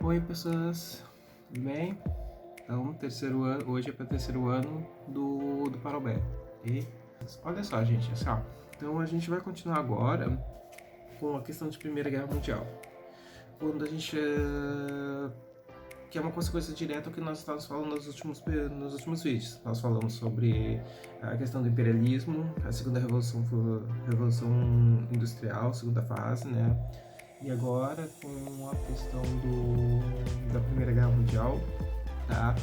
Oi pessoas, tudo bem? Então, terceiro ano, hoje é para terceiro ano do Parobé. E olha só, gente, assim, ó. Então a gente vai continuar agora com a questão de Primeira Guerra Mundial. Quando a gente que é uma consequência direta do que nós estávamos falando nos últimos vídeos. Nós falamos sobre a questão do imperialismo, a segunda revolução industrial, segunda fase, né? E agora com a questão da Primeira Guerra Mundial, tá?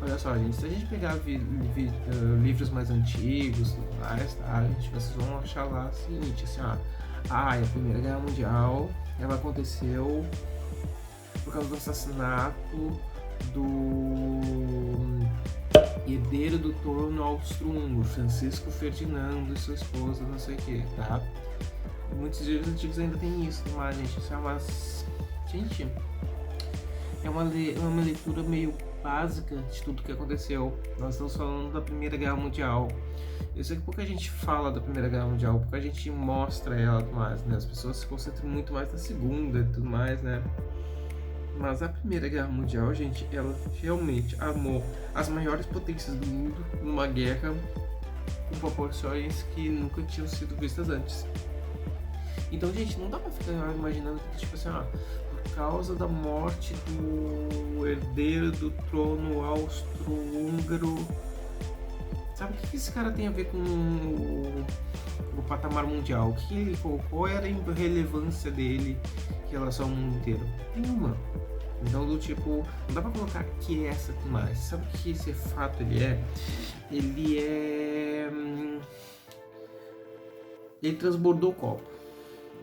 Olha só, gente, se a gente pegar livros mais antigos, tudo mais, tá? Vocês vão achar lá o seguinte, assim, ó. A Primeira Guerra Mundial, ela aconteceu por causa do assassinato do herdeiro do trono austro-húngaro, Francisco Ferdinando e sua esposa, não sei o que, tá? Muitos livros antigos ainda tem isso, mas, gente, isso é gente, é uma leitura meio básica de tudo que aconteceu. Nós estamos falando da Primeira Guerra Mundial. Eu sei que pouca gente fala da Primeira Guerra Mundial, pouca gente mostra ela mais, né? As pessoas se concentram muito mais na Segunda e tudo mais, né? Mas a Primeira Guerra Mundial, gente, ela realmente armou as maiores potências do mundo numa guerra com proporções que nunca tinham sido vistas antes. Então, gente, não dá pra ficar imaginando que, tipo assim, por causa da morte do herdeiro do trono austro-húngaro, sabe o que esse cara tem a ver com o patamar mundial? Qual era a relevância dele em relação ao mundo inteiro? Nenhuma. Então, do tipo, não dá pra colocar que essa mais. Sabe o que esse fato ele é? Ele transbordou o copo.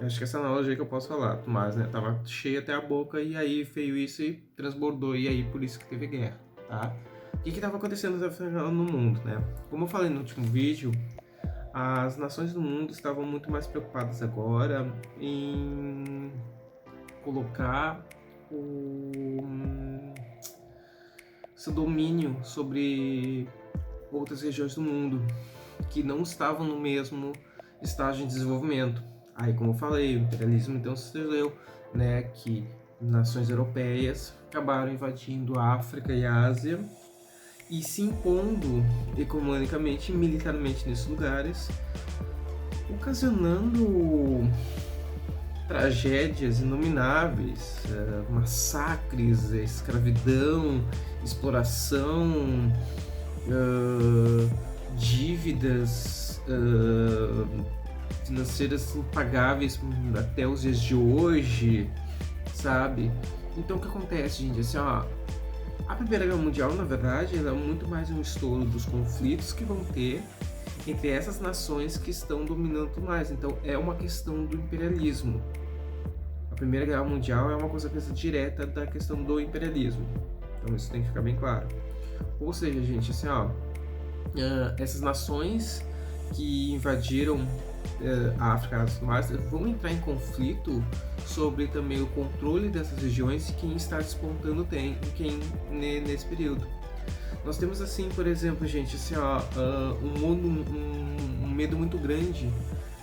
Acho que essa analogia que eu posso falar, mas, né, tava cheio até a boca e aí veio isso e transbordou, e aí por isso que teve guerra, tá? O que tava acontecendo no mundo, né? Como eu falei no último vídeo, as nações do mundo estavam muito mais preocupadas agora em colocar seu domínio sobre outras regiões do mundo que não estavam no mesmo estágio de desenvolvimento. Aí, como eu falei, o imperialismo então sucedeu, né, que nações europeias acabaram invadindo a África e a Ásia e se impondo economicamente e militarmente nesses lugares, ocasionando tragédias inomináveis, massacres, escravidão, exploração, dívidas financeiras impagáveis até os dias de hoje, sabe? Então o que acontece, gente? Assim, a Primeira Guerra Mundial, na verdade, ela é muito mais um estouro dos conflitos que vão ter entre essas nações que estão dominando mais. Então é uma questão do imperialismo. A Primeira Guerra Mundial é uma consequência direta da questão do imperialismo. Então isso tem que ficar bem claro. Ou seja, gente, assim, essas nações que invadiram a África mais vão entrar em conflito sobre também o controle dessas regiões e quem está despontando nesse período. Nós temos assim, por exemplo, gente, assim, um medo muito grande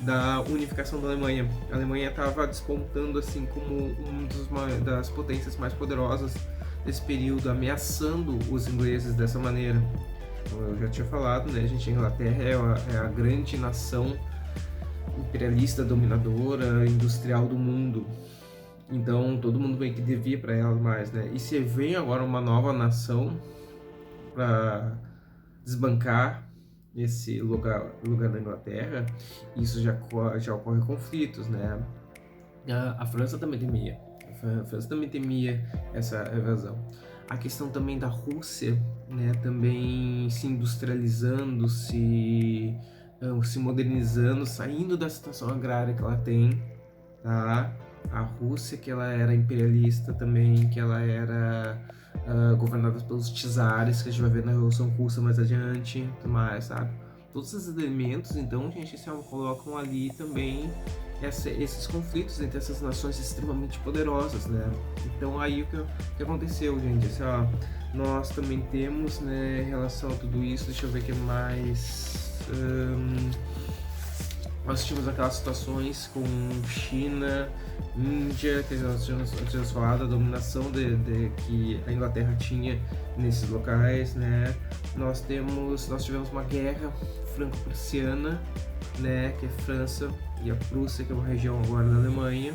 da unificação da Alemanha. A Alemanha estava despontando assim como das potências mais poderosas desse período, ameaçando os ingleses dessa maneira. Como eu já tinha falado, né, gente, a Inglaterra é a grande nação imperialista, dominadora, industrial do mundo. Então todo mundo meio que devia para ela mais, né? E se vem agora uma nova nação para desbancar esse lugar da Inglaterra, isso já ocorre conflitos, né? A França também temia. A França também temia essa evasão. A questão também da Rússia, né? Também se industrializando, se modernizando, saindo da situação agrária que ela tem, tá? A Rússia, que ela era imperialista também, que ela era governada pelos czares, que a gente vai ver na Revolução Russa mais adiante, tudo mais, sabe? Todos esses elementos, então, gente, colocam ali também esses conflitos entre essas nações extremamente poderosas, né? Então, aí o que aconteceu, gente? Assim, nós também temos, né, em relação a tudo isso, deixa eu ver o que mais... nós tínhamos aquelas situações com China, Índia, que nós tínhamos falado, a dominação que a Inglaterra tinha nesses locais, né? Nós tivemos uma guerra franco-prussiana, né? Que é França e a Prússia, que é uma região agora da Alemanha,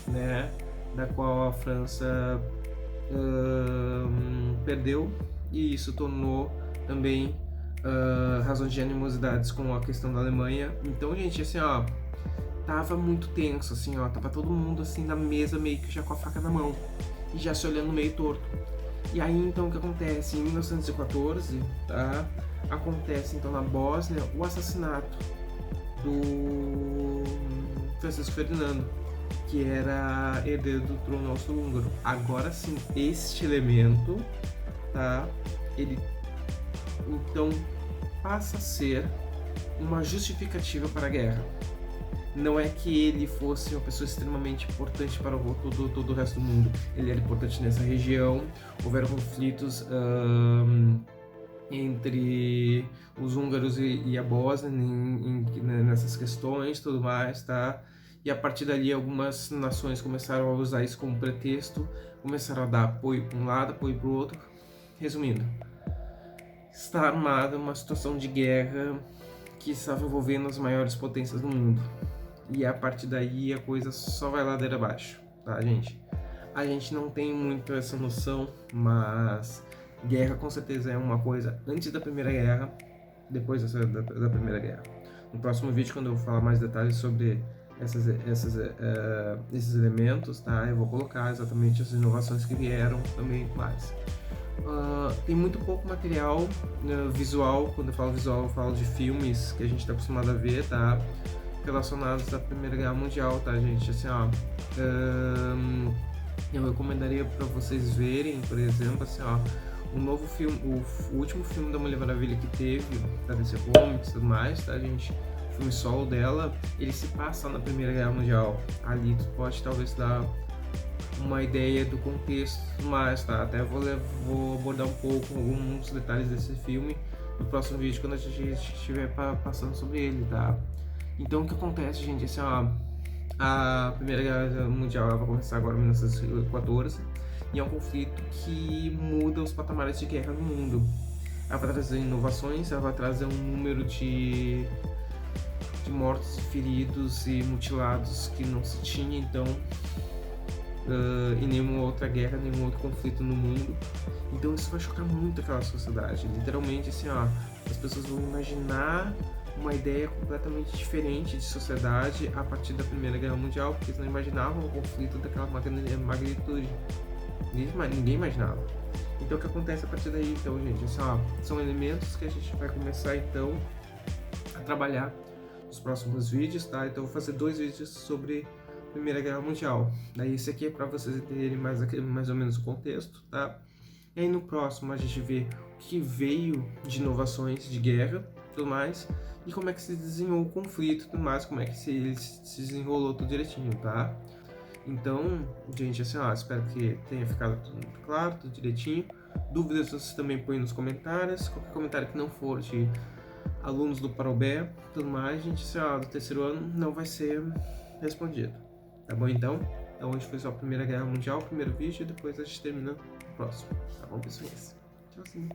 né? Da qual a França perdeu, e isso tornou também razões de animosidades com a questão da Alemanha. Então, gente, assim, ó, tava muito tenso, assim, ó, tava todo mundo assim na mesa meio que já com a faca na mão e já se olhando meio torto. E aí, então, o que acontece? Em 1914, tá? Acontece, então, na Bósnia, o assassinato do Francisco Ferdinando, que era herdeiro do trono austro-húngaro. Agora sim, este elemento, tá? Ele, então, passa a ser uma justificativa para a guerra. Não é que ele fosse uma pessoa extremamente importante para todo o resto do mundo. Ele era importante nessa região. Houveram conflitos entre os húngaros e a Bósnia nessas questões, tudo mais, tá? E a partir dali algumas nações começaram a usar isso como pretexto, começaram a dar apoio para um lado, apoio para o outro. Resumindo, está armada uma situação de guerra que estava envolvendo as maiores potências do mundo. E a partir daí a coisa só vai ladeira abaixo, tá, gente? A gente não tem muito essa noção, mas guerra com certeza é uma coisa antes da Primeira Guerra, depois da Primeira Guerra. No próximo vídeo, quando eu falar mais detalhes sobre esses elementos, tá? Eu vou colocar exatamente as inovações que vieram também mais. Tem muito pouco material visual. Quando eu falo visual, eu falo de filmes que a gente está acostumado a ver, tá? Relacionados à Primeira Guerra Mundial, tá, gente? Assim, ó, eu recomendaria para vocês verem, por exemplo, assim, ó, um novo filme, o último filme da Mulher Maravilha que teve, da DC Comics e tudo mais, tá, gente? O filme solo dela, ele se passa na Primeira Guerra Mundial. Ali tu pode talvez dar uma ideia do contexto, mas tá, até vou abordar um pouco alguns detalhes desse filme no próximo vídeo, quando a gente estiver passando sobre ele, tá? Então, o que acontece, gente, assim, ó, a Primeira Guerra Mundial ela vai começar agora em 1914 e é um conflito que muda os patamares de guerra no mundo. Ela vai trazer inovações, ela vai trazer um número de mortos, feridos e mutilados que não se tinha, então, em nenhuma outra guerra, nenhum outro conflito no mundo. Então isso vai chocar muito aquela sociedade. Literalmente, assim, ó, as pessoas vão imaginar uma ideia completamente diferente de sociedade a partir da Primeira Guerra Mundial, porque eles não imaginavam um conflito daquela magnitude. Ninguém imaginava. Então o que acontece a partir daí, então, gente, assim, ó, são elementos que a gente vai começar, então, a trabalhar nos próximos vídeos, tá? Então eu vou fazer 2 vídeos sobre Primeira Guerra Mundial. Daí esse aqui é para vocês entenderem mais ou menos o contexto, tá? E aí no próximo a gente vê o que veio de inovações de guerra, tudo mais, e como é que se desenhou o conflito, tudo mais, como é que se desenrolou tudo direitinho, tá? Então, gente, assim, ó, espero que tenha ficado tudo muito claro, tudo direitinho. Dúvidas vocês também põem nos comentários, qualquer comentário que não for de alunos do Parobé, tudo mais, gente, assim, ó, do terceiro ano não vai ser respondido. Tá bom, então? Então hoje foi só a Primeira Guerra Mundial, o primeiro vídeo, e depois a gente termina o próximo. Tá bom, pessoal? Tchauzinho.